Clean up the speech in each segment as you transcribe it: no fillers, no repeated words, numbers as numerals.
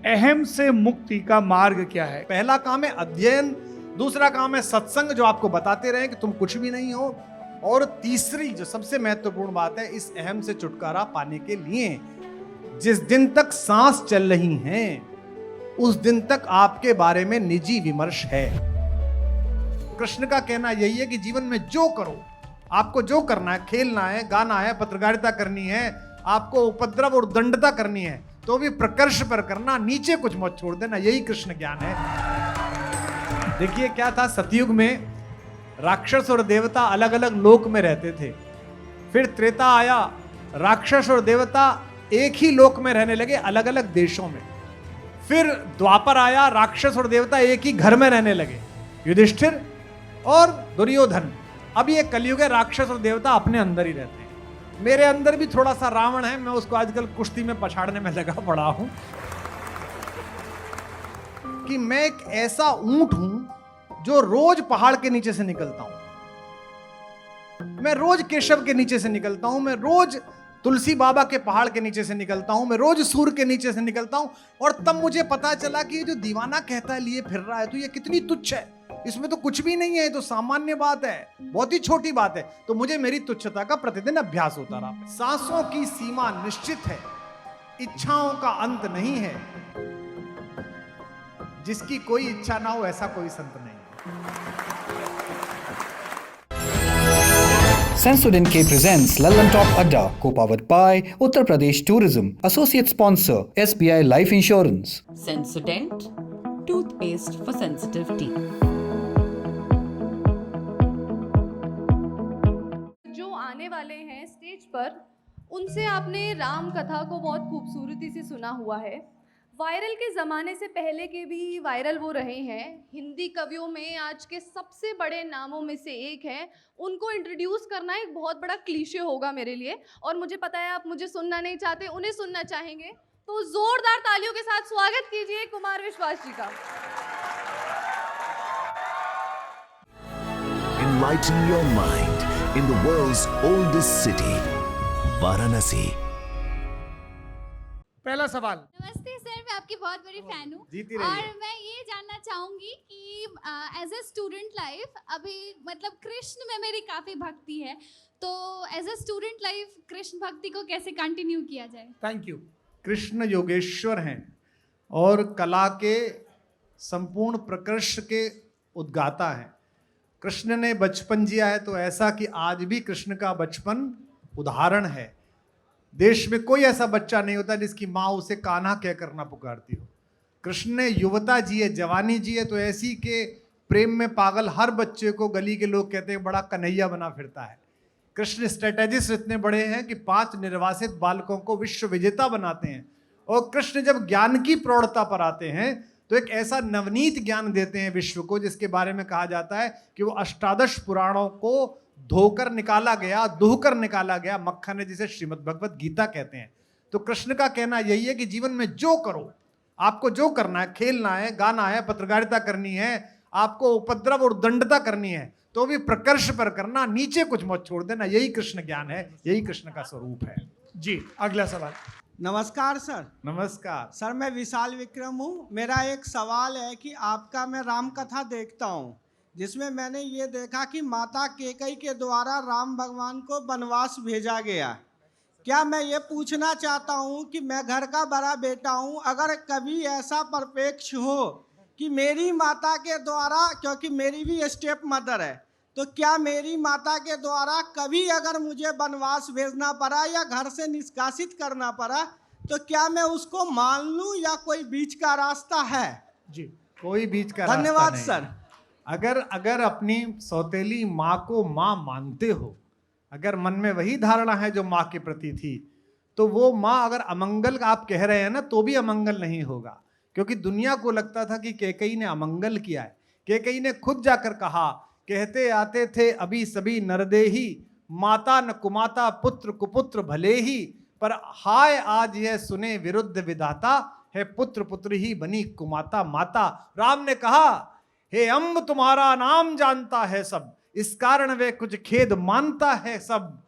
अहम से मुक्ति का मार्ग क्या है? पहला काम है अध्ययन, दूसरा काम है सत्संग जो आपको बताते रहे कि तुम कुछ भी नहीं हो, और तीसरी जो सबसे महत्वपूर्ण बात है, इस अहम से छुटकारा पाने के लिए जिस दिन तक सांस चल रही हैं उस दिन तक आपके बारे में निजी विमर्श है। कृष्ण का कहना यही है कि जीवन में जो करो, आपको जो करना है, खेलना है, गाना है, पत्रकारिता करनी है, आपको उपद्रव और दंडता करनी है, तो भी प्रकर्ष पर करना, नीचे कुछ मत छोड़ देना। यही कृष्ण ज्ञान है। देखिए क्या था, सतयुग में राक्षस और देवता अलग अलग लोक में रहते थे। फिर त्रेता आया, राक्षस और देवता एक ही लोक में रहने लगे, अलग अलग देशों में। फिर द्वापर आया, राक्षस और देवता एक ही घर में रहने लगे, युधिष्ठिर और दुर्योधन। अब ये कलयुग है, राक्षस और देवता अपने अंदर ही रहते हैं। मेरे अंदर भी थोड़ा सा रावण है, मैं उसको आजकल कुश्ती में पछाड़ने में लगा पड़ा हूं कि मैं एक ऐसा ऊंट हूं जो रोज पहाड़ के नीचे से निकलता हूं, मैं रोज केशव के नीचे से निकलता हूं, मैं रोज तुलसी बाबा के पहाड़ के नीचे से निकलता हूं, मैं रोज सूर्य के नीचे से निकलता हूं। और तब मुझे पता चला कि ये जो दीवाना कहता है लिए फिर रहा है, तो ये कितनी तुच्छ है, इसमें तो कुछ भी नहीं है, तो सामान्य बात है, बहुत ही छोटी बात है। तो मुझे मेरी तुच्छता का प्रतिदिन अभ्यास होता रहा। सांसों की सीमा निश्चित है, इच्छाओं का अंत नहीं है, जिसकी कोई इच्छा ना हो ऐसा कोई संत नहीं। Sensodyne K presents Lallan Top Adda, co-powered by Uttar Pradesh Tourism. Associate sponsor SBI Life Insurance. Sensodent, toothpaste for sensitive teeth. जो आने वाले हैं स्टेज पर, उनसे आपने राम कथा को बहुत खूबसूरती से सुना हुआ है। वायरल के ज़माने से पहले के भी वायरल वो रहे हैं। हिंदी कवियों में आज के सबसे बड़े नामों में से एक है। उनको इंट्रोड्यूस करना एक बहुत बड़ा क्लीशे होगा मेरे लिए, और मुझे पता है आप मुझे सुनना नहीं चाहते, उन्हें सुनना चाहेंगे। तो ज़ोरदार तालियों के साथ स्वागत कीजिए कुमार विश्वास जी का। Enlighten your mind in the world's oldest city, Varanasi. पहला सवाल। नमस्ते सर, मैं आपकी बहुत बड़ी फैन हूँ जीती रहिए। और मैं ये जानना चाहूँगी कि एज ए स्टूडेंट लाइफ अभी मतलब कृष्ण में मेरी काफ़ी भक्ति है, तो as a student life Krishna भक्ति को कैसे कंटिन्यू किया जाए? Thank you. कृष्ण योगेश्वर हैं और कला के संपूर्ण प्रकर्ष के उद्गाता हैं। कृष्ण ने बचपन जिया है तो ऐसा कि आज भी कृष्ण का बचपन उदाहरण है। देश में कोई ऐसा बच्चा नहीं होता जिसकी माँ उसे कान्हा कहकर ना पुकारती हो। कृष्ण ने युवता जी है, जवानी जी है, तो ऐसी के प्रेम में पागल हर बच्चे को गली के लोग कहते हैं बड़ा कन्हैया बना फिरता है। कृष्ण स्ट्रेटेजिस्ट इतने बड़े हैं कि 5 निर्वासित बालकों को विश्व विजेता बनाते हैं। और कृष्ण जब ज्ञान की प्रौढ़ता पर आते हैं तो एक ऐसा नवनीत ज्ञान देते हैं विश्व को, जिसके बारे में कहा जाता है कि वो अष्टादश पुराणों को धोकर निकाला गया, दुहकर निकाला गया मक्खन है, जिसे श्रीमद् भगवत गीता कहते हैं। तो कृष्ण का कहना यही है कि जीवन में जो करो, आपको जो करना है, खेलना है, गाना है, पत्रकारिता करनी है, आपको उपद्रव और दंडता करनी है, तो भी प्रकर्ष पर करना, नीचे कुछ मत छोड़ देना। यही कृष्ण ज्ञान है, यही कृष्ण का स्वरूप है। जी, अगला सवाल। नमस्कार सर। नमस्कार सर, मैं विशाल विक्रम हूँ। मेरा एक सवाल है कि आपका मैं राम कथा देखता हूँ, जिसमें मैंने ये देखा कि माता कैकेयी के द्वारा राम भगवान को वनवास भेजा गया। क्या मैं ये पूछना चाहता हूँ कि मैं घर का बड़ा बेटा हूँ, अगर कभी ऐसा परिप्रेक्ष्य हो कि मेरी माता के द्वारा, क्योंकि मेरी भी स्टेप मदर है, तो क्या मेरी माता के द्वारा कभी अगर मुझे वनवास भेजना पड़ा या घर से निष्कासित करना पड़ा, तो क्या मैं उसको मान लूँ या कोई बीच का रास्ता है? जी, कोई बीच का रास्ता धन्यवाद नहीं। सर। अगर अपनी सौतेली माँ को माँ मानते हो, अगर मन में वही धारणा है जो माँ के प्रति थी, तो वो माँ अगर अमंगल आप कह रहे हैं ना, तो भी अमंगल नहीं होगा। क्योंकि दुनिया को लगता था कि कैकेयी ने अमंगल किया है। कैकेयी ने खुद जाकर कहा, कहते आते थे अभी सभी नरदेही, माता न कुमाता पुत्र कुपुत्र भले ही, पर हाय आज यह सुने विरुद्ध विधाता, है पुत्र पुत्र ही बनी कुमाता माता। राम ने कहा, हे अम्ब तुम्हारा नाम जानता है सब, इस कारण वे कुछ खेद मानता है सब।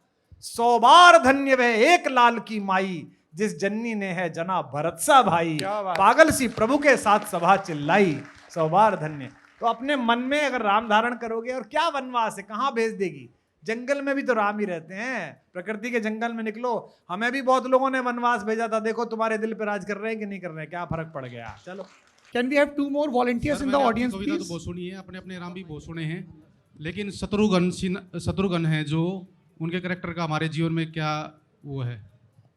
100 बार धन्य वह एक लाल की माई, जिस जननी ने है जना भरत सा भाई, क्या बात। पागल सी प्रभु के साथ सभा चिल्लाई, सौ बार धन्य। तो अपने मन में अगर राम धारण करोगे, और क्या वनवास है, कहाँ भेज देगी? जंगल में भी तो राम ही रहते हैं, प्रकृति के जंगल में निकलो। हमें भी बहुत लोगों ने वनवास भेजा था, देखो तुम्हारे दिल पे राज कर रहे हैं कि नहीं कर रहे हैं, क्या फर्क पड़ गया। चलो, Can we have two more volunteers in the audience, कविता तो please? बहुत सुनी है, अपने अपने राम भी बहुत सुने हैं, लेकिन शत्रुघ्न है जो उनके करेक्टर का हमारे जीवन में क्या वो है?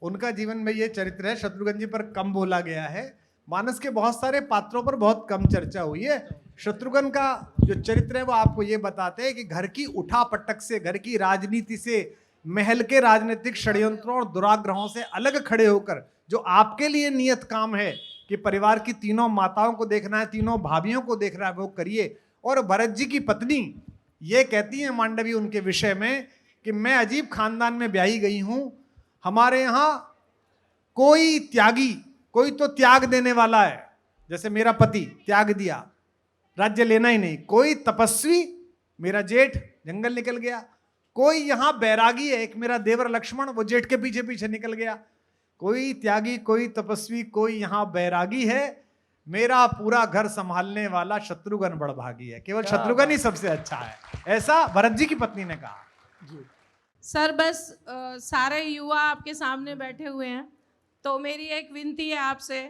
उनका जीवन में ये चरित्र है, शत्रुघ्न जी पर कम बोला गया है। मानस के बहुत सारे पात्रों पर बहुत कम चर्चा हुई है। शत्रुघ्न का जो चरित्र है वो आपको ये बताते हैं कि घर की उठापटक से, घर की राजनीति से, महल के राजनीतिक षड्यंत्रों और दुराग्रहों से अलग खड़े होकर जो आपके लिए नियत काम है कि परिवार की तीनों माताओं को देखना है, तीनों भाभियों को देखना है, वो करिए। और भरत जी की पत्नी ये कहती है मांडवी उनके विषय में कि मैं अजीब खानदान में ब्याही गई हूं, हमारे यहाँ कोई त्यागी, कोई तो त्याग देने वाला है, जैसे मेरा पति त्याग दिया, राज्य लेना ही नहीं। कोई तपस्वी, मेरा जेठ जंगल निकल गया। कोई यहाँ बैरागी है, एक मेरा देवर लक्ष्मण, वो जेठ के पीछे पीछे निकल गया। कोई त्यागी, कोई तपस्वी, कोई यहाँ बैरागी है। मेरा पूरा घर संभालने वाला शत्रुघ्न बड़भागी है, केवल शत्रुघ्न ही सबसे अच्छा है, ऐसा भरत जी की पत्नी ने कहा। सर बस सारे युवा आपके सामने बैठे हुए हैं, तो मेरी एक विनती है आपसे,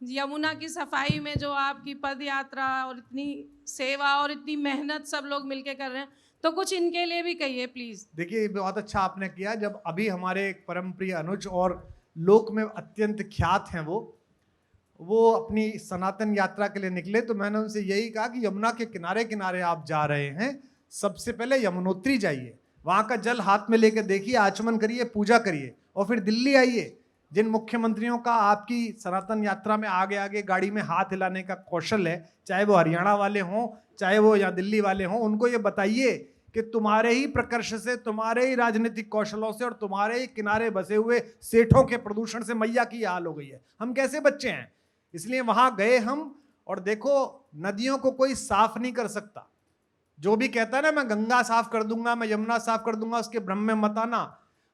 यमुना की सफाई में जो आपकी पद यात्रा और इतनी सेवा और इतनी मेहनत सब लोग मिलके कर रहे हैं, तो कुछ इनके लिए भी कहिए प्लीज। देखिए, बहुत अच्छा आपने किया। जब अभी हमारे एक परम प्रिय अनुज और लोक में अत्यंत ख्यात हैं वो अपनी सनातन यात्रा के लिए निकले, तो मैंने उनसे यही कहा कि यमुना के किनारे किनारे आप जा रहे हैं, सबसे पहले यमुनोत्री जाइए, वहाँ का जल हाथ में लेकर देखिए, आचमन करिए, पूजा करिए, और फिर दिल्ली आइए। जिन मुख्यमंत्रियों का आपकी सनातन यात्रा में आगे आगे गाड़ी में हाथ हिलाने का कौशल है, चाहे वो हरियाणा वाले हों, चाहे वो या दिल्ली वाले हों, उनको ये बताइए कि तुम्हारे ही प्रकर्ष से, तुम्हारे ही राजनीतिक कौशलों से और तुम्हारे ही किनारे बसे हुए सेठों के प्रदूषण से मैया की हाल हो गई है। हम कैसे बच्चे हैं? इसलिए वहां गए हम, और देखो नदियों को कोई साफ नहीं कर सकता। जो भी कहता है ना मैं गंगा साफ कर दूंगा, मैं यमुना साफ कर दूंगा, उसके भ्रम में मत आना।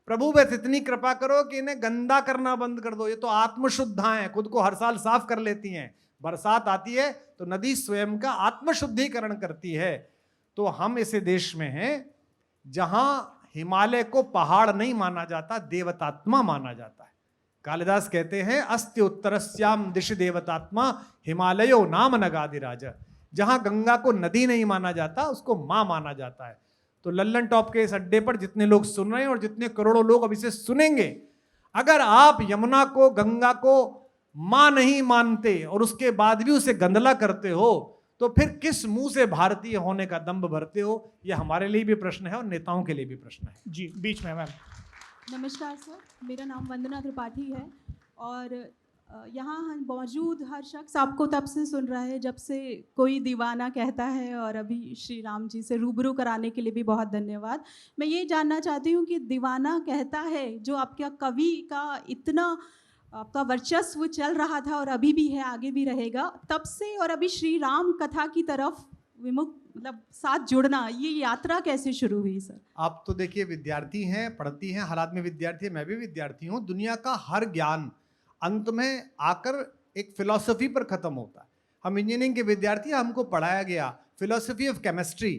प्रभु बस इतनी कृपा करो कि इन्हें गंदा करना बंद कर दो। ये तो आत्मशुद्धा हैं, खुद को हर साल साफ कर लेती हैं। बरसात आती है तो नदी स्वयं का आत्मशुद्धिकरण करती है। तो हम ऐसे देश में हैं जहां हिमालय को पहाड़ नहीं माना जाता, देवतात्मा माना जाता है। कालिदास कहते हैं अस्ति उत्तरस्याम दिश देवतात्मा हिमालयो नाम नगाधिराज। जहां गंगा को नदी नहीं माना जाता, उसको मां माना जाता है। तो लल्लन टॉप के इस अड्डे पर जितने लोग सुन रहे हैं और जितने करोड़ों लोग अब इसे सुनेंगे, अगर आप यमुना को, गंगा को मां नहीं मानते और उसके बाद भी उसे गंदला करते हो, तो फिर किस मुंह से भारतीय होने का दंभ भरते हो? यह हमारे लिए भी प्रश्न है और नेताओं के लिए भी प्रश्न है। जी, बीच में मैम। नमस्कार सर, मेरा नाम वंदना त्रिपाठी है और यहाँ मौजूद हर शख्स आपको तब से सुन रहा है जब से कोई दीवाना कहता है, और अभी श्री राम जी से रूबरू कराने के लिए भी बहुत धन्यवाद। मैं ये जानना चाहती हूँ कि दीवाना कहता है, जो आपका कवि का इतना आपका वर्चस्व चल रहा था और अभी भी है, आगे भी रहेगा, तब से और अभी श्री राम कथा की तरफ विमुख मतलब साथ जुड़ना, ये यात्रा कैसे शुरू हुई सर? आप तो देखिए विद्यार्थी हैं, पढ़ती हैं, हर आदमी विद्यार्थी है, मैं भी विद्यार्थी हूँ। दुनिया का हर ज्ञान अंत में आकर एक फिलॉसफी पर खत्म होता है। हम इंजीनियरिंग के विद्यार्थी, हमको पढ़ाया गया फिलॉसफी ऑफ केमिस्ट्री।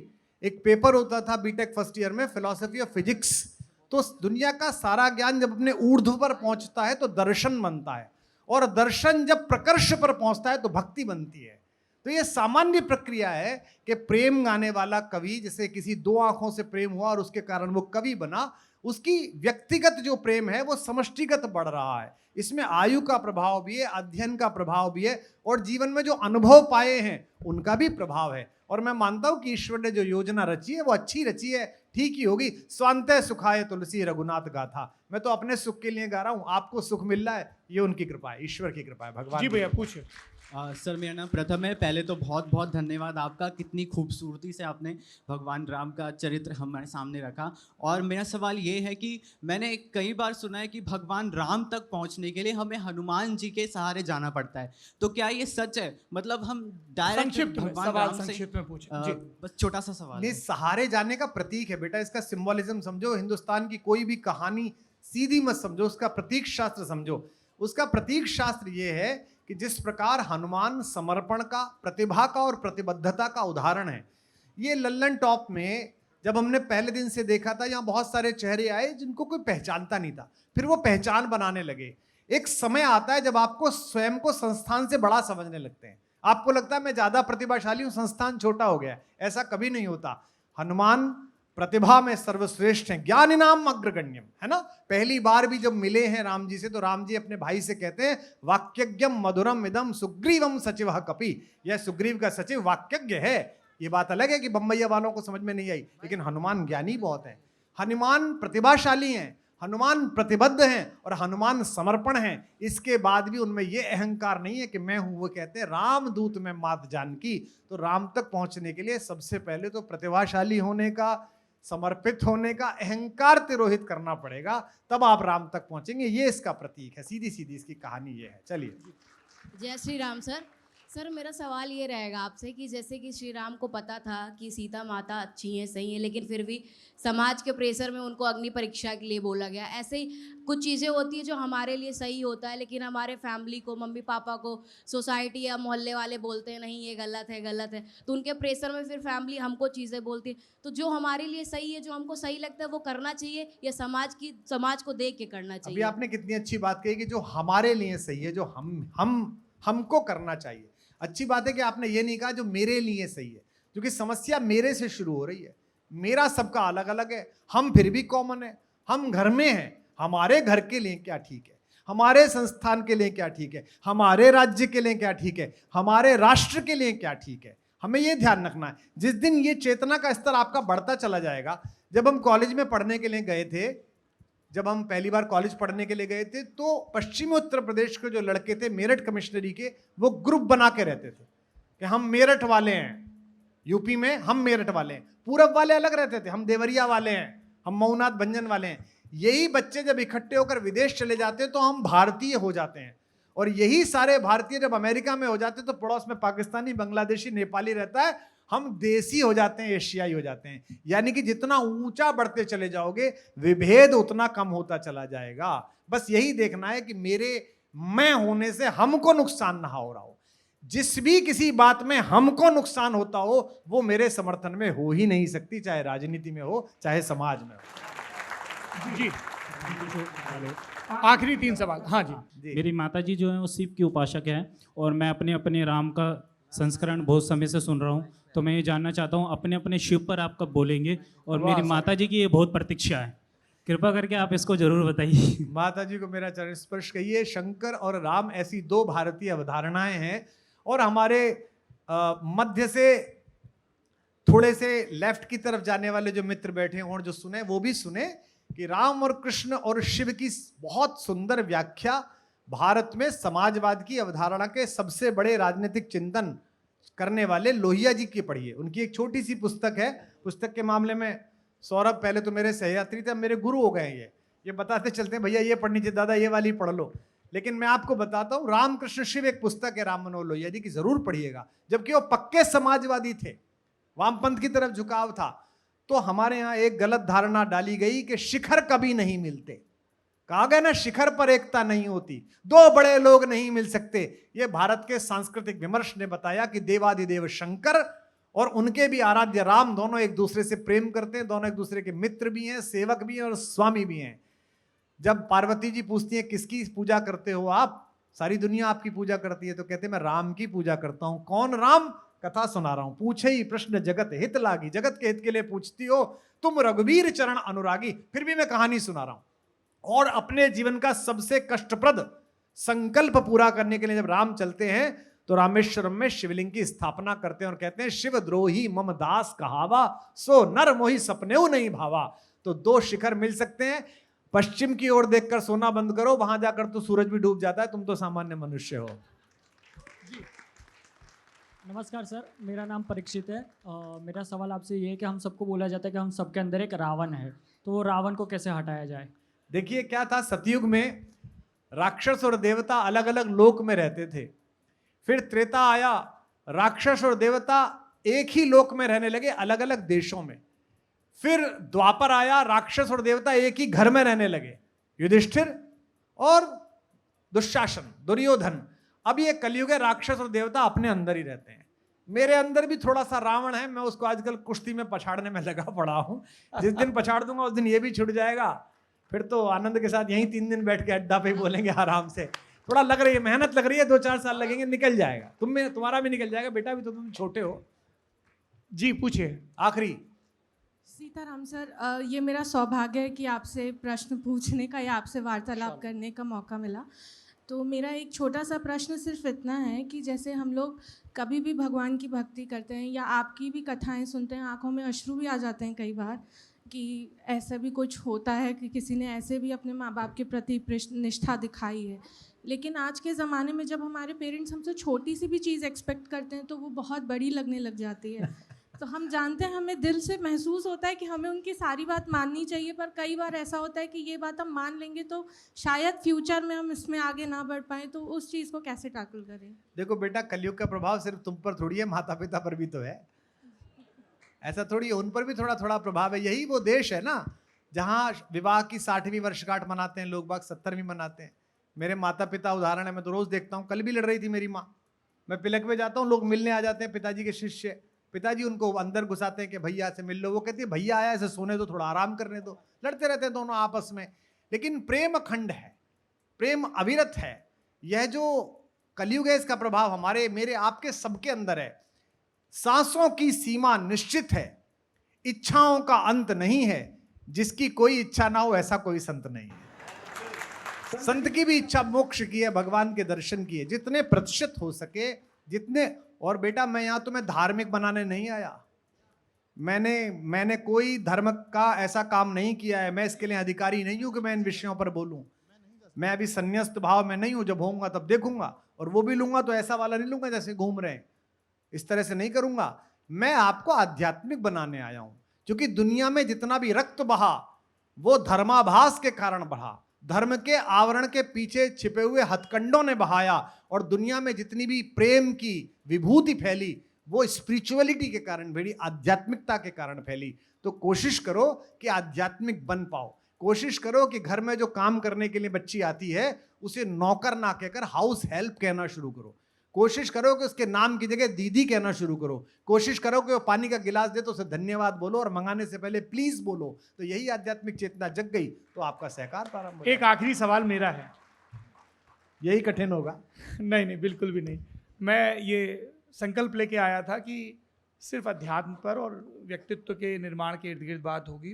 एक पेपर होता था बीटेक फर्स्ट ईयर में, फिलॉसफी ऑफ फिजिक्स। तो दुनिया का सारा ज्ञान जब अपने ऊर्ध्व पर पहुंचता है तो दर्शन बनता है, और दर्शन जब प्रकर्ष पर पहुंचता है तो भक्ति बनती है। तो ये सामान्य प्रक्रिया है कि प्रेम गाने वाला कवि, जैसे किसी दो आंखों से प्रेम हुआ और उसके कारण वो कवि बना, उसकी व्यक्तिगत जो प्रेम है वो समष्टिगत बढ़ रहा है। इसमें आयु का प्रभाव भी है, अध्ययन का प्रभाव भी है, और जीवन में जो अनुभव पाए हैं उनका भी प्रभाव है। और मैं मानता हूं कि ईश्वर ने जो योजना रची है वो अच्छी रची है, ठीक ही होगी। स्वांतः सुखाय तुलसी रघुनाथ गाथा। मैं तो अपने सुख के लिए गा रहा हूं, आपको सुख मिल रहा है, ये उनकी कृपा है, ईश्वर की कृपा है, भगवान। जी भैया पूछिए। सर मेरा नाम प्रथम है। पहले तो बहुत बहुत धन्यवाद आपका, कितनी खूबसूरती से आपने भगवान राम का चरित्र हमारे सामने रखा। और मेरा सवाल ये है कि मैंने कई बार सुना है कि भगवान राम तक पहुंचने के लिए हमें हनुमान जी के सहारे जाना पड़ता है, तो क्या ये सच है? मतलब हम डायरेक्ट भगवान राम से, बस छोटा सा सवाल ये है। सहारे जाने का प्रतीक है बेटा, इसका सिंबोलिज्म समझो। हिंदुस्तान की कोई भी कहानी सीधी मत समझो, उसका प्रतीक शास्त्र समझो। उसका प्रतीक शास्त्र ये है कि जिस प्रकार हनुमान समर्पण का, प्रतिभा का और प्रतिबद्धता का उदाहरण है। ये लल्लन टॉप में जब हमने पहले दिन से देखा था, यहाँ बहुत सारे चेहरे आए जिनको कोई पहचानता नहीं था, फिर वो पहचान बनाने लगे। एक समय आता है जब आपको स्वयं को संस्थान से बड़ा समझने लगते हैं। आपको लगता है मैं ज्यादा प्रतिभाशाली हूं, संस्थान छोटा हो गया। ऐसा कभी नहीं होता। हनुमान प्रतिभा में सर्वश्रेष्ठ हैं, ज्ञान इनाम अग्रगण्यम, है ना। पहली बार भी जब मिले हैं राम जी से तो राम जी अपने भाई से कहते हैं वाक्यज्ञम मधुरम इदम सुग्रीवम सचिवः कपि। यह सुग्रीव का सचिव वाक्यज्ञ है। ये बात अलग है कि बम्बैया वालों को समझ में नहीं आई, लेकिन हनुमान ज्ञानी बहुत है, हनुमान प्रतिभाशाली हैं, हनुमान प्रतिबद्ध हैं और हनुमान समर्पण हैं। इसके बाद भी उनमें यह अहंकार नहीं है कि मैं हूं। वो कहते हैं रामदूत में मात जानकी। तो राम तक पहुंचने के लिए सबसे पहले तो प्रतिभाशाली होने का, समर्पित होने का, अहंकार तिरोहित करना पड़ेगा, तब आप राम तक पहुंचेंगे। ये इसका प्रतीक है, सीधी सीधी इसकी कहानी ये है। चलिए। जय श्री राम सर। सर मेरा सवाल ये रहेगा आपसे कि जैसे कि श्री राम को पता था कि सीता माता अच्छी हैं, सही हैं, लेकिन फिर भी समाज के प्रेशर में उनको अग्नि परीक्षा के लिए बोला गया। ऐसे ही कुछ चीज़ें होती है जो हमारे लिए सही होता है, लेकिन हमारे फैमिली को, मम्मी पापा को, सोसाइटी या मोहल्ले वाले बोलते हैं नहीं ये गलत है, गलत है। तो उनके प्रेशर में फिर फैमिली हमको चीज़ें बोलती है। तो जो हमारे लिए सही है, जो हमको सही लगता है, वो करना चाहिए या समाज को देख के करना चाहिए? अभी आपने कितनी अच्छी बात कही कि जो हमारे लिए सही है, जो हमको करना चाहिए। अच्छी बात है कि आपने ये नहीं कहा जो मेरे लिए सही है, क्योंकि समस्या मेरे से शुरू हो रही है। मेरा सबका अलग अलग है, हम फिर भी कॉमन है। हम घर में हैं, हमारे घर के लिए क्या ठीक है, हमारे संस्थान के लिए क्या ठीक है, हमारे राज्य के लिए क्या ठीक है, हमारे राष्ट्र के लिए क्या ठीक है। हमें ये ध्यान रखना है। जिस दिन ये चेतना का स्तर आपका बढ़ता चला जाएगा। जब हम कॉलेज में पढ़ने के लिए गए थे, जब हम पहली बार कॉलेज पढ़ने के लिए गए थे, तो पश्चिमी उत्तर प्रदेश के जो लड़के थे मेरठ कमिश्नरी के, वो ग्रुप बना के रहते थे कि हम मेरठ वाले हैं, यूपी में हम मेरठ वाले हैं। पूरब वाले अलग रहते थे, हम देवरिया वाले हैं, हम मऊनाथ भंजन वाले हैं। यही बच्चे जब इकट्ठे होकर विदेश चले जाते हैं तो हम भारतीय हो जाते हैं, और यही सारे भारतीय जब अमेरिका में हो जाते हैं तो पड़ोस में पाकिस्तानी, बांग्लादेशी, नेपाली रहता है, हम देसी हो जाते हैं, एशियाई हो जाते हैं। यानी कि जितना ऊंचा बढ़ते चले जाओगे विभेद उतना कम होता चला जाएगा। बस यही देखना है कि मेरे मैं होने से हमको नुकसान ना हो रहा हो। जिस भी किसी बात में हमको नुकसान होता हो वो मेरे समर्थन में हो ही नहीं सकती, चाहे राजनीति में हो चाहे समाज में हो। जी आखिरी 3 सवाल। हाँ जी। मेरी माताजी जो है वो शिव की उपासक है, और मैं अपने राम का संस्करण बहुत समय से सुन रहा हूँ। तो मैं ये जानना चाहता हूँ अपने अपने शिव पर आप कब बोलेंगे, और मेरी माताजी की ये बहुत प्रतीक्षा है, कृपा करके आप इसको जरूर बताइए। माताजी को मेरा चरण स्पर्श कहिए। शंकर और राम ऐसी 2 भारतीय अवधारणाएं हैं, और हमारे मध्य से थोड़े से लेफ्ट की तरफ जाने वाले जो मित्र बैठे हैं और जो सुने वो भी सुने कि राम और कृष्ण और शिव की बहुत सुंदर व्याख्या भारत में समाजवाद की अवधारणा के सबसे बड़े राजनीतिक चिंतन करने वाले लोहिया जी की पढ़िए। उनकी एक छोटी सी पुस्तक है। पुस्तक के मामले में सौरभ पहले तो मेरे सहयात्री थे, मेरे गुरु हो गए। ये बताते चलते हैं भैया ये पढ़नी चाहिए, दादा ये वाली पढ़ लो। लेकिन मैं आपको बताता हूँ राम कृष्ण शिव एक पुस्तक है राम मनोहर लोहिया जी की, जरूर पढ़िएगा। जबकि वो पक्के समाजवादी थे, वामपंथ की तरफ झुकाव था। तो हमारे यहाँ एक गलत धारणा डाली गई कि शिखर कभी नहीं मिलते। कहा गया ना शिखर पर एकता नहीं होती, 2 बड़े लोग नहीं मिल सकते। ये भारत के सांस्कृतिक विमर्श ने बताया कि देवादिदेव शंकर और उनके भी आराध्य राम दोनों एक दूसरे से प्रेम करते हैं, दोनों एक दूसरे के मित्र भी हैं, सेवक भी हैं और स्वामी भी हैं। जब पार्वती जी पूछती हैं किसकी पूजा करते हो आप, सारी दुनिया आपकी पूजा करती है, तो कहते हैं मैं राम की पूजा करता हूं। कौन राम? कथा सुना रहा हूं। पूछे ही प्रश्न जगत हित लागी, जगत के हित के लिए पूछती हो तुम रघुवीर चरण अनुरागी। फिर भी मैं कहानी सुना रहा हूं। और अपने जीवन का सबसे कष्टप्रद संकल्प पूरा करने के लिए जब राम चलते हैं तो रामेश्वरम में शिवलिंग की स्थापना करते हैं और कहते हैं शिव द्रोही मम दास कहावा, सो नर मोहि सपनेऊ नहीं भावा। तो 2 शिखर मिल सकते हैं। पश्चिम की ओर देखकर सोना बंद करो, वहां जाकर तो सूरज भी डूब जाता है, तुम तो सामान्य मनुष्य हो। नमस्कार सर, मेरा नाम परीक्षित है। मेरा सवाल आपसे ये है कि हम सबको बोला जाता है कि हम सबके अंदर एक रावण है, तो वो रावण को कैसे हटाया जाए? देखिए क्या था, सतयुग में राक्षस और देवता अलग अलग लोक में रहते थे। फिर त्रेता आया, राक्षस और देवता एक ही लोक में रहने लगे, अलग अलग देशों में। फिर द्वापर आया, राक्षस और देवता एक ही घर में रहने लगे। युधिष्ठिर और दुशासन, दुर्योधन। अब ये कलयुग है, राक्षस और देवता अपने अंदर ही रहते हैं। मेरे अंदर भी थोड़ा सा रावण है, मैं उसको आजकल कुश्ती में पछाड़ने में लगा पड़ा हूं। जिस दिन पछाड़ दूंगा उस दिन ये भी छूट जाएगा, फिर तो आनंद के साथ यहीं 3 दिन बैठ के अड्डा पे बोलेंगे आराम से। थोड़ा लग रही है, मेहनत लग रही है, 2-4 साल लगेंगे, निकल जाएगा। तुम्हारा भी निकल जाएगा बेटा, भी तो तुम छोटे हो। जी पूछिए आखिरी। सीताराम सर, ये मेरा सौभाग्य है कि आपसे प्रश्न पूछने का या आपसे वार्तालाप करने का मौका मिला। तो मेरा एक छोटा सा प्रश्न सिर्फ इतना है कि जैसे हम लोग कभी भी भगवान की भक्ति करते हैं या आपकी भी कथाएं सुनते हैं, आंखों में अश्रु भी आ जाते हैं कई बार कि ऐसा भी कुछ होता है कि किसी ने ऐसे भी अपने माँ बाप के प्रति निष्ठा दिखाई है। लेकिन आज के ज़माने में जब हमारे पेरेंट्स हमसे छोटी सी भी चीज़ एक्सपेक्ट करते हैं तो वो बहुत बड़ी लगने लग जाती है। तो हम जानते हैं, हमें दिल से महसूस होता है कि हमें उनकी सारी बात माननी चाहिए, पर कई बार ऐसा होता है कि ये बात हम मान लेंगे तो शायद फ्यूचर में हम इसमें आगे ना बढ़ पाएँ। तो उस चीज़ को कैसे टैकल करें? देखो बेटा, कलयुग का प्रभाव सिर्फ तुम पर थोड़ी है, माता पिता पर भी तो है। ऐसा थोड़ी है, उन पर भी थोड़ा थोड़ा प्रभाव है। यही वो देश है ना जहाँ विवाह की 60वीं वर्षगांठ मनाते हैं लोग बाग, 70वीं मनाते हैं। मेरे माता पिता उदाहरण है, मैं तो रोज देखता हूँ। कल भी लड़ रही थी मेरी माँ, मैं पिलक में जाता हूँ, लोग मिलने आ जाते हैं, पिताजी के शिष्य। पिताजी उनको अंदर घुसाते हैं कि भैया से मिल लो, वो कहती है भैया आया ऐसे सोने दो, थोड़ा आराम करने दो। लड़ते रहते हैं दोनों आपस में, लेकिन प्रेम अखंड है, प्रेम अविरत है। यह जो कलयुग है इसका प्रभाव हमारे मेरे आपके सबके अंदर है। सांसों की सीमा निश्चित है, इच्छाओं का अंत नहीं है। जिसकी कोई इच्छा ना हो ऐसा कोई संत नहीं है। संत की भी इच्छा मोक्ष की है, भगवान के दर्शन की है, जितने प्रतिशत हो सके जितने। और बेटा मैं यहाँ तुम्हें धार्मिक बनाने नहीं आया, मैंने कोई धर्म का ऐसा काम नहीं किया है। मैं इसके लिए अधिकारी नहीं हूं कि मैं इन विषयों पर बोलूं। मैं अभी संन्यास्त भाव में नहीं हूं, जब होऊंगा तब देखूंगा। और वो भी लूंगा तो ऐसा वाला नहीं लूंगा जैसे घूम रहे हैं, इस तरह से नहीं करूंगा। मैं आपको आध्यात्मिक बनाने आया हूं, क्योंकि दुनिया में जितना भी रक्त बहा वो धर्माभास के कारण बहा, धर्म के आवरण के पीछे छिपे हुए हथकंडों ने बहाया। और दुनिया में जितनी भी प्रेम की विभूति फैली वो स्पिरिचुअलिटी के कारण फैली, आध्यात्मिकता के कारण फैली। तो कोशिश करो कि आध्यात्मिक बन पाओ। कोशिश करो कि घर में जो काम करने के लिए बच्ची आती है उसे नौकर ना कहकर हाउस हेल्प कहना शुरू करो। कोशिश करो कि उसके नाम की जगह दीदी कहना शुरू करो। कोशिश करो कि वो पानी का गिलास दे तो उसे धन्यवाद बोलो और मंगाने से पहले प्लीज बोलो। तो यही आध्यात्मिक चेतना जग गई तो आपका सहकार प्रारंभ हो। एक आखिरी सवाल मेरा है, यही कठिन होगा? नहीं बिल्कुल भी नहीं। मैं ये संकल्प लेके आया था कि सिर्फ अध्यात्म पर और व्यक्तित्व के निर्माण के इर्द गिर्द बात होगी।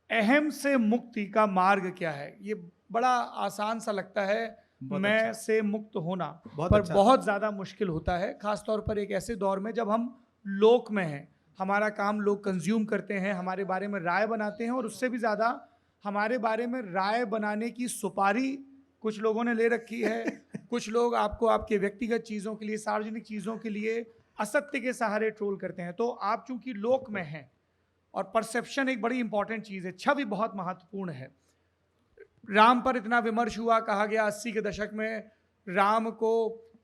अहम से मुक्ति का मार्ग क्या है? ये बड़ा आसान सा लगता है, मैं से मुक्त होना, पर बहुत ज़्यादा मुश्किल होता है, खासतौर पर एक ऐसे दौर में जब हम लोक में हैं। हमारा काम लोग कंज्यूम करते हैं, हमारे बारे में राय बनाते हैं, और उससे भी ज़्यादा हमारे बारे में राय बनाने की सुपारी कुछ लोगों ने ले रखी है। कुछ लोग आपको आपके व्यक्तिगत चीज़ों के लिए, सार्वजनिक चीज़ों के लिए असत्य के सहारे ट्रोल करते हैं। तो आप चूंकि लोक में हैं, और परसेप्शन एक बड़ी इंपॉर्टेंट चीज़ है, छवि बहुत महत्वपूर्ण है। राम पर इतना विमर्श हुआ, कहा गया 80 के दशक में राम को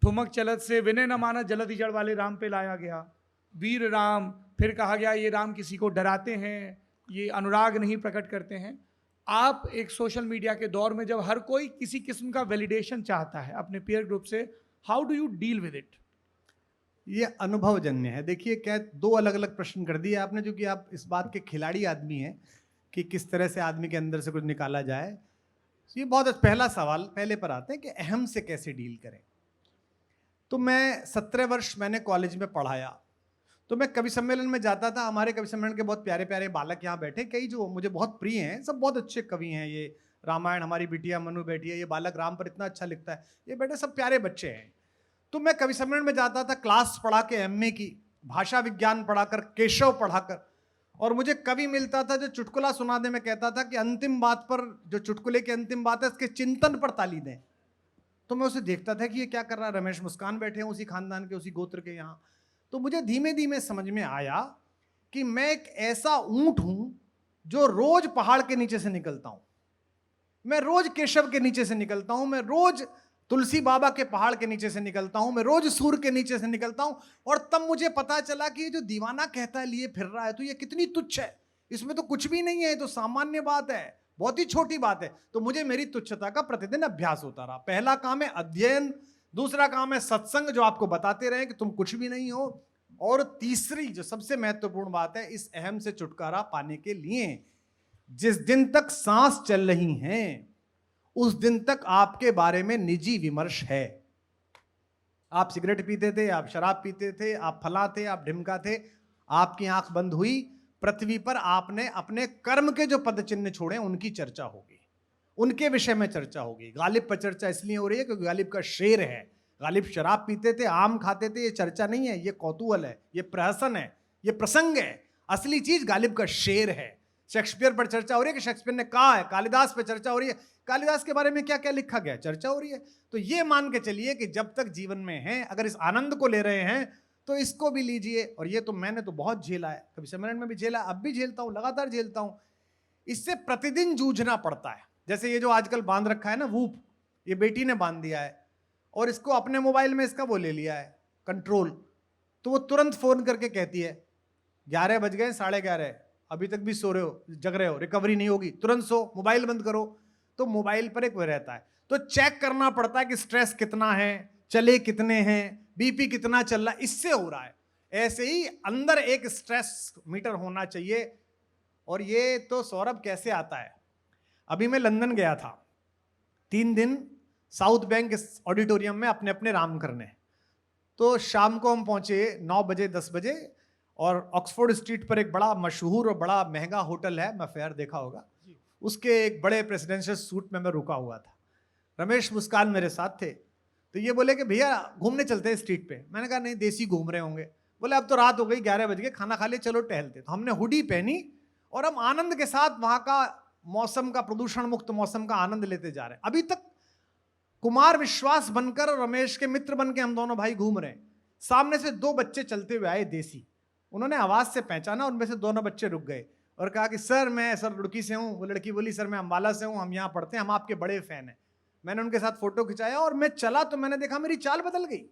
ठुमक चलत से विनय न माना जलद जड़ वाले राम पे लाया गया, वीर राम। फिर कहा गया ये राम किसी को डराते हैं, ये अनुराग नहीं प्रकट करते हैं। आप एक सोशल मीडिया के दौर में जब हर कोई किसी किस्म का वैलिडेशन चाहता है अपने पीयर ग्रुप से, how do you deal with it? ये अनुभवजन्य है। देखिए क्या 2 अलग अलग प्रश्न कर दिए आपने, जो कि आप इस बात के खिलाड़ी आदमी हैं कि किस तरह से आदमी के अंदर से कुछ निकाला जाए। ये बहुत पहला सवाल पहले पर आते हैं कि अहम से कैसे डील करें। तो मैं 17 वर्ष मैंने कॉलेज में पढ़ाया, तो मैं कवि सम्मेलन में जाता था। हमारे कवि सम्मेलन के बहुत प्यारे प्यारे बालक यहाँ बैठे, कई जो मुझे बहुत प्रिय हैं, सब बहुत अच्छे कवि हैं। ये रामायण हमारी बिटिया मनु बैठी है, ये बालक राम पर इतना अच्छा लिखता है, ये बेटे सब प्यारे बच्चे हैं। तो मैं कवि सम्मेलन में जाता था, क्लास पढ़ा के MA की, भाषा विज्ञान पढ़ाकर, केशव पढ़ाकर, और मुझे कवि मिलता था जो चुटकुला सुनाने में कहता था कि अंतिम बात पर, जो चुटकुले की अंतिम बात है इसके चिंतन पर ताली दें। तो मैं उसे देखता था कि ये क्या कर रहा है। रमेश मुस्कान बैठे हैं उसी खानदान के, उसी गोत्र के यहाँ। तो मुझे धीमे धीमे समझ में आया कि मैं एक ऐसा ऊंट हूं जो रोज पहाड़ के नीचे से निकलता हूं, मैं रोज केशव के नीचे से निकलता हूं, मैं रोज तुलसी बाबा के पहाड़ के नीचे से निकलता हूं, मैं रोज सूर्य के नीचे से निकलता हूं। और तब मुझे पता चला कि ये जो दीवाना कहता है लिए फिर रहा है, तो ये कितनी तुच्छ है, इसमें तो कुछ भी नहीं है, ये तो सामान्य बात है। बहुत ही छोटी बात है। तो मुझे मेरी तुच्छता का प्रतिदिन अभ्यास होता रहा। पहला काम है अध्ययन, दूसरा काम है सत्संग जो आपको बताते रहे कि तुम कुछ भी नहीं हो, और तीसरी जो सबसे महत्वपूर्ण बात है, इस अहम से छुटकारा पाने के लिए जिस दिन तक सांस चल रही हैं उस दिन तक आपके बारे में निजी विमर्श है। आप सिगरेट पीते थे, आप शराब पीते थे, आप फला थे, आप ढिमका थे, आपकी आंख बंद हुई, पृथ्वी पर आपने अपने कर्म के जो पद चिन्ह छोड़े उनकी चर्चा होगी, उनके विषय में चर्चा होगी। गालिब पर चर्चा इसलिए हो रही है क्योंकि गालिब का शेर है। गालिब शराब पीते थे, आम खाते थे, ये चर्चा नहीं है, ये कौतूहल है, ये प्रहसन है, ये प्रसंग है। असली चीज गालिब का शेर है। शेक्सपियर पर चर्चा हो रही है कि शेक्सपियर ने कहा है, कालिदास पर चर्चा हो रही है, कालिदास के बारे में क्या क्या लिखा गया, चर्चा हो रही है। तो ये मान के चलिए कि जब तक जीवन में हैं, अगर इस आनंद को ले रहे हैं तो इसको भी लीजिए। और ये तो मैंने तो बहुत झेला है, कभी सम्मेलन में भी झेला, अब भी झेलता हूं, लगातार झेलता हूं। इससे प्रतिदिन जूझना पड़ता है। जैसे ये जो आजकल बांध रखा है ना वूप, ये बेटी ने बांध दिया है और इसको अपने मोबाइल में इसका वो ले लिया है कंट्रोल, तो वो तुरंत फोन करके कहती है 11 बज गए, 11:30, अभी तक भी सो रहे हो, जग रहे हो, रिकवरी नहीं होगी, तुरंत सो, मोबाइल बंद करो। तो मोबाइल पर एक वो रहता है, तो चेक करना पड़ता है कि स्ट्रेस कितना है, चले कितने हैं, बीपी कितना चल रहा है, इससे हो रहा है। ऐसे ही अंदर एक स्ट्रेस मीटर होना चाहिए। और ये तो सौरभ कैसे आता है, अभी मैं लंदन गया था 3 दिन साउथ बैंक ऑडिटोरियम में अपने अपने राम करने। तो शाम को हम पहुंचे 9 बजे 10 बजे, और ऑक्सफोर्ड स्ट्रीट पर एक बड़ा मशहूर और बड़ा महंगा होटल है, मैं फेयर देखा होगा, उसके एक बड़े प्रेसिडेंशियल सूट में मैं रुका हुआ था। रमेश मुस्कान मेरे साथ थे। तो ये बोले कि भैया घूमने चलते हैं स्ट्रीट पे। मैंने कहा नहीं, देसी घूम रहे होंगे। बोले अब तो रात हो गई, 11 बज गए, खाना खा ले, चलो टहलते। तो हमने हुडी पहनी और हम आनंद के साथ वहां का मौसम का, प्रदूषण मुक्त मौसम का आनंद लेते जा रहे हैं। अभी तक कुमार विश्वास बनकर और रमेश के मित्र बनकर हम दोनों भाई घूम रहे हैं। सामने से 2 बच्चे चलते हुए आए देसी, उन्होंने आवाज से पहचाना, उनमें से दोनों बच्चे रुक गए और कहा कि सर मैं सर रुड़की से हूँ। वो लड़की बोली सर मैं अम्बाला से हूँ, हम यहाँ पढ़ते हैं, हम आपके बड़े फैन हैं। मैंने उनके साथ फोटो खिंचाया और मैं चला तो मैंने देखा मेरी चाल बदल गई,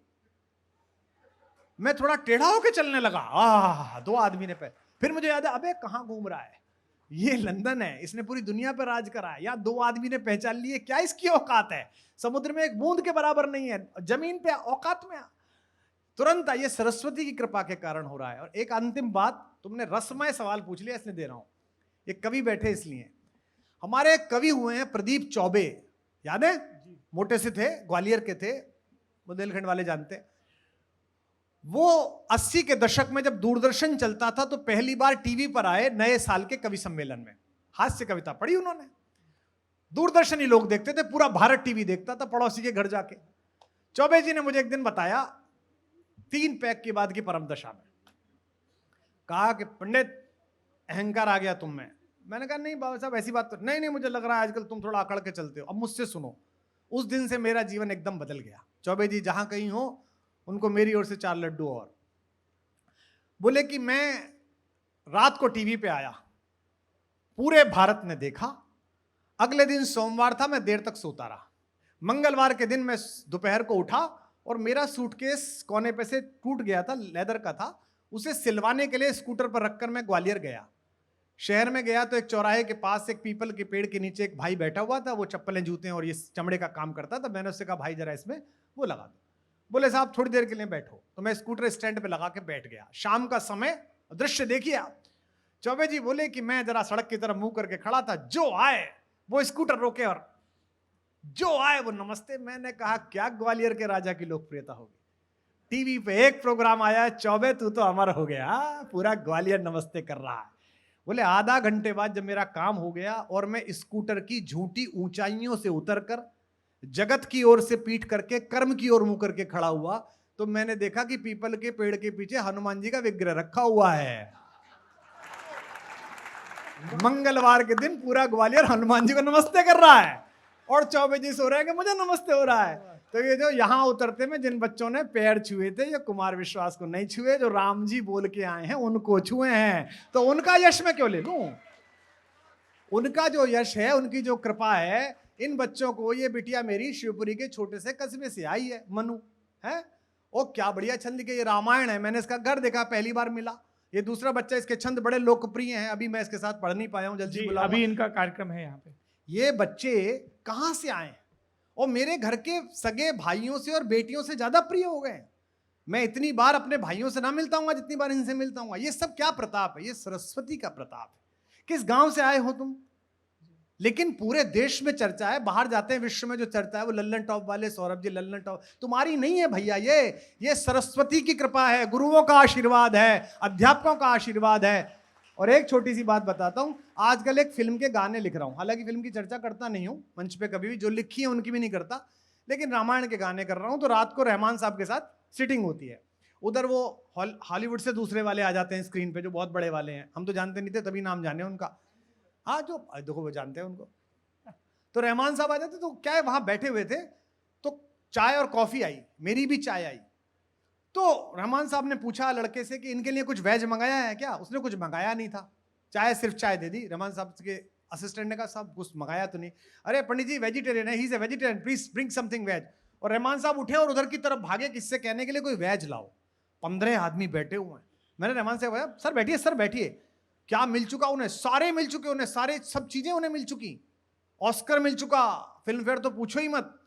मैं थोड़ा टेढ़ा होकर चलने लगा। 2 आदमी ने फिर मुझे याद है, अबे कहाँ घूम रहा है, ये लंदन है, इसने पूरी दुनिया पर राज करा है, या 2 आदमी ने पहचान लिए, क्या इसकी औकात है, समुद्र में एक बूंद के बराबर नहीं है, जमीन पे औकात में तुरंत ये सरस्वती की कृपा के कारण हो रहा है। और एक अंतिम बात, तुमने रसमय सवाल पूछ लिया इसलिए दे रहा हूं, ये कवि बैठे इसलिए। हमारे एक कवि हुए हैं प्रदीप चौबे, याद है, मोटे से थे, ग्वालियर के थे, बुंदेलखंड वाले जानते। वो 80 के दशक में जब दूरदर्शन चलता था तो पहली बार टीवी पर आए नए साल के कवि सम्मेलन में, हास्य कविता पढ़ी उन्होंने। दूरदर्शन ही लोग देखते थे, पूरा भारत टीवी देखता था पड़ोसी के घर जाके। चौबे जी ने मुझे एक दिन बताया 3 पैक के बाद की परम दशा में, कहा कि पंडित अहंकार आ गया तुम में। मैंने कहा नहीं बाबा साहब ऐसी बात तो नहीं, मुझे लग रहा है आजकल तुम थोड़ा अकड़ के चलते हो, अब मुझसे सुनो। उस दिन से मेरा जीवन एकदम बदल गया। चौबे जी जहां कहीं हो उनको मेरी ओर से 4 लड्डू। और बोले कि मैं रात को टीवी पे आया, पूरे भारत ने देखा, अगले दिन सोमवार था, मैं देर तक सोता रहा। मंगलवार के दिन मैं दोपहर को उठा और मेरा सूटकेस कोने पे से टूट गया था, लेदर का था, उसे सिलवाने के लिए स्कूटर पर रखकर मैं ग्वालियर गया। शहर में गया तो एक चौराहे के पास एक पीपल के पेड़ के नीचे एक भाई बैठा हुआ था, वो चप्पलें जूते और ये चमड़े का काम करता था। मैंने उससे कहा भाई जरा इसमें वो लगा दो। बोले साहब थोड़ी देर के लिए बैठो। तो मैं स्कूटर स्टैंड पे लगा के बैठ गया। शाम का समय, दृश्य देखिए आप। चौबे जी बोले कि मैं जरा सड़क की तरफ मुंह करके खड़ा था, जो आए वो स्कूटर रोके और जो आए वो नमस्ते। मैंने कहा क्या ग्वालियर के राजा की लोकप्रियता होगी, टीवी पे एक प्रोग्राम आया, चौबे तू तो अमर हो गया, पूरा ग्वालियर नमस्ते कर रहा है। बोले आधा घंटे बाद जब मेरा काम हो गया और मैं स्कूटर की झूठी ऊंचाइयों से उतरकर जगत की ओर से पीठ करके कर्म की ओर मुंह करके खड़ा हुआ, तो मैंने देखा कि पीपल के पेड़ के पीछे हनुमान जी का विग्रह रखा हुआ है। मंगलवार के दिन पूरा ग्वालियर हनुमान जी को नमस्ते कर रहा है और चौबे जी सो रहे हैं कि मुझे नमस्ते हो रहा है। तो ये जो यहां उतरते में जिन बच्चों ने पैर छुए थे, ये कुमार विश्वास को नहीं छुए, जो राम जी बोल के आए हैं उनको छुए हैं। तो उनका यश मैं क्यों ले लूं? उनका जो यश है, उनकी जो कृपा है, इन बच्चों को, ये बिटिया मेरी शिवपुरी के छोटे से कस्बे से आई है, मनु है, ओ क्या बढ़िया छंद के, ये रामायण है, मैंने इसका घर देखा, पहली बार मिला। ये दूसरा बच्चा, इसके छंद बड़े लोकप्रिय हैं, अभी मैं इसके साथ पढ़ नहीं पाया हूँ, जल्दी जी, बुलाऊंगा। अभी इनका कार्यक्रम है यहाँ पे। ये बच्चे कहाँ से आए और मेरे घर के सगे भाइयों से और बेटियों से ज्यादा प्रिय हो गए। मैं इतनी बार अपने भाइयों से ना मिलता हूँ जितनी बार इनसे मिलता हूँ। ये सब क्या प्रताप है? ये सरस्वती का प्रताप है। किस गांव से आए हो तुम? लेकिन पूरे देश में चर्चा है, बाहर जाते हैं विश्व में जो चर्चा है वो लल्लन टॉप वाले, सौरभ जी लल्लन टॉप, तुम्हारी नहीं है भैया, ये सरस्वती की कृपा है, गुरुओं का आशीर्वाद है, अध्यापकों का आशीर्वाद है। और एक छोटी सी बात बताता हूं, आजकल एक फिल्म के गाने लिख रहा हूं, हालांकि फिल्म की चर्चा करता नहीं हूं मंच पे कभी भी, जो लिखी है उनकी भी नहीं करता, लेकिन रामायण के गाने कर रहा हूं। तो रात को रहमान साहब के साथ सिटिंग होती है, उधर वो हॉलीवुड से दूसरे वाले आ जाते हैं स्क्रीन पे, जो बहुत बड़े वाले हैं, हम तो जानते नहीं थे, तभी नाम जाने उनका। हाँ, जो देखो वो जानते हैं उनको। तो रहमान साहब आ जाते, तो क्या है, वहां बैठे हुए थे, तो चाय और कॉफी आई, मेरी भी चाय आई। तो रहमान साहब ने पूछा लड़के से कि इनके लिए कुछ वेज मंगाया है क्या? उसने कुछ मंगाया नहीं था, चाय सिर्फ चाय दे दी। रहमान साहब के असिस्टेंट ने कहा साहब कुछ मंगाया तो नहीं। अरे पंडित जी वेजिटेरियन है, he is a vegetarian, please bring something veg. और रहमान साहब उठे और उधर की तरफ भागे किससे कहने के लिए कोई वेज लाओ। 15 आदमी बैठे हुए हैं। मैंने रहमान से कहा सर बैठिए, सर बैठिए। क्या मिल चुका उन्हें? सारे मिल चुके उन्हें, सारे सब चीजें उन्हें मिल चुकी, ऑस्कर मिल चुका, फिल्म फेयर तो पूछो ही मत।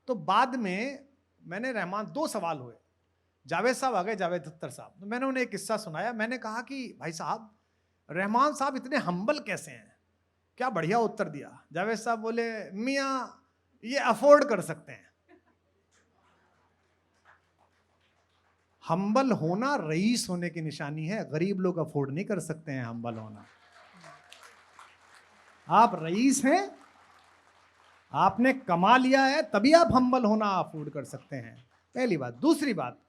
तो बाद में मैंने रहमान, 2 सवाल हुए, जावेद साहब आ गए, जावेद अख्तर साहब, तो मैंने उन्हें एक किस्सा सुनाया। मैंने कहा कि भाई साहब रहमान साहब इतने हम्बल कैसे हैं? क्या बढ़िया उत्तर दिया। जावेद साहब बोले मियाँ ये अफोर्ड कर सकते हैं। हम्बल होना रईस होने की निशानी है, गरीब लोग अफोर्ड नहीं कर सकते हैं हम्बल होना। आप रईस हैं, आपने कमा लिया है, तभी आप हम्बल होना अफोर्ड कर सकते हैं, पहली बात। दूसरी बात,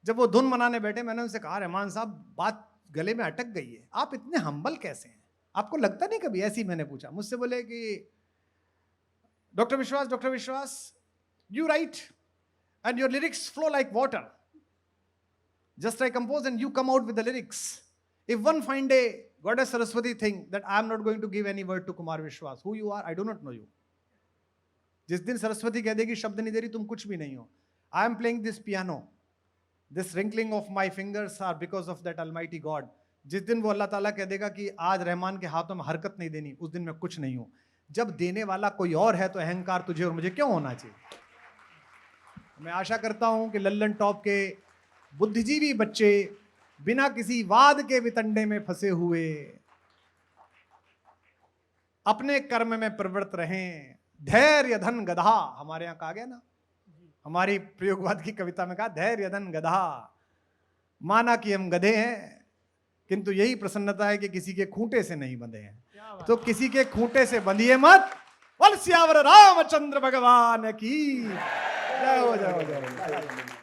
जब वो धुन मनाने बैठे, मैंने उनसे कहा रहमान साहब बात गले में अटक गई है, आप इतने हम्बल कैसे हैं? आपको लगता नहीं कभी? ऐसे ही मैंने पूछा। मुझसे बोले कि डॉक्टर विश्वास you right and your lyrics flow like water, just I compose and you come out with the lyrics. If one find a goddess Saraswati thing that I am not going to give any word to Kumar Vishwas, who you are, I do not know you. जिस दिन सरस्वती कह देगी शब्द नहीं दे रही, तुम कुछ भी नहीं हो। I am playing this piano, this wrinkling of my fingers are because of that Almighty God. जिस दिन वो अल्लाह ताला कह देगा कि आज रहमान के हाथों में हरकत नहीं देनी, उस दिन मैं कुछ नहीं हूं। जब देने वाला कोई और है तो अहंकार तुझे और मुझे क्यों होना चाहिए? मैं आशा करता हूं कि लल्लन टॉप के बुद्धिजीवी बच्चे बिना किसी वाद के वितंडे में फंसे हुए अपने कर्म में प्रवृत्त रहें। धैर्य धन गधा, हमारे यहाँ कहा गया ना, हमारी प्रयोगवाद की कविता में कहा धैर्य धन गधा। माना कि हम गधे हैं, किंतु यही प्रसन्नता है कि किसी के खूंटे से नहीं बंधे हैं। तो किसी के खूंटे से बंधिए मत। बोल सियावर रामचंद्र भगवान की जय हो, जय हो, जय हो।